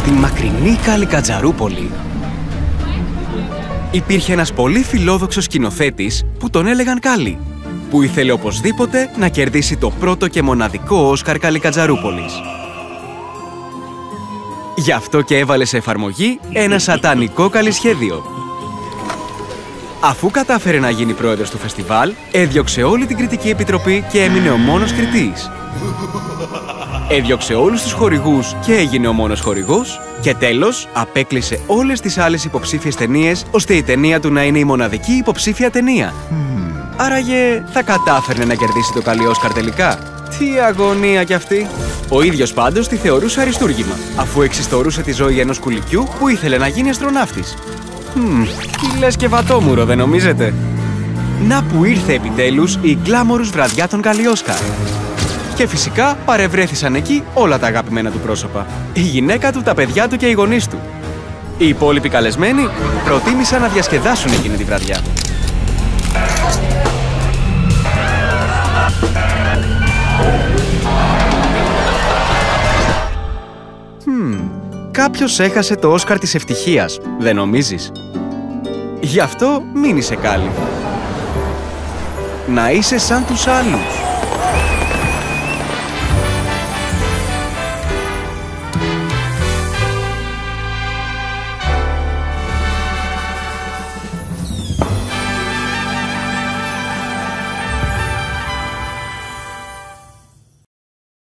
Στη μακρινή Καλικατζαρούπολη υπήρχε ένας πολύ φιλόδοξος σκηνοθέτης που τον έλεγαν Κάλι, που ήθελε οπωσδήποτε να κερδίσει το πρώτο και μοναδικό Όσκαρ Καλικατζαρούπολης. Γι' αυτό και έβαλε σε εφαρμογή ένα σατανικό καλλισχέδιο. Αφού κατάφερε να γίνει πρόεδρος του φεστιβάλ, έδιωξε όλη την κριτική επιτροπή και έμεινε ο μόνος κριτής. Έδιωξε όλους τους χορηγούς και έγινε ο μόνος χορηγός. Και τέλος, απέκλεισε όλες τις άλλες υποψήφιες ταινίες, ώστε η ταινία του να είναι η μοναδική υποψήφια ταινία. Άραγε θα κατάφερνε να κερδίσει το καλή Όσκαρ τελικά? Τι αγωνία κι αυτή! Ο ίδιος πάντως τη θεωρούσε αριστούργημα, αφού εξιστορούσε τη ζωή ενός κουλικιού που ήθελε να γίνει αστροναύτης. Τι λες και βατόμουρο, δεν νομίζετε? Να που ήρθε επιτέλους η γκλάμορους βραδιά των καλή Όσκαρ. Και φυσικά παρευρέθησαν εκεί όλα τα αγαπημένα του πρόσωπα. Η γυναίκα του, τα παιδιά του και οι γονείς του. Οι υπόλοιποι καλεσμένοι προτίμησαν να διασκεδάσουν εκείνη τη βραδιά. Κάποιος έχασε το Όσκαρ της ευτυχίας, δεν νομίζεις? Γι' αυτό μην είσαι Κάλι. Να είσαι σαν τους άλλους.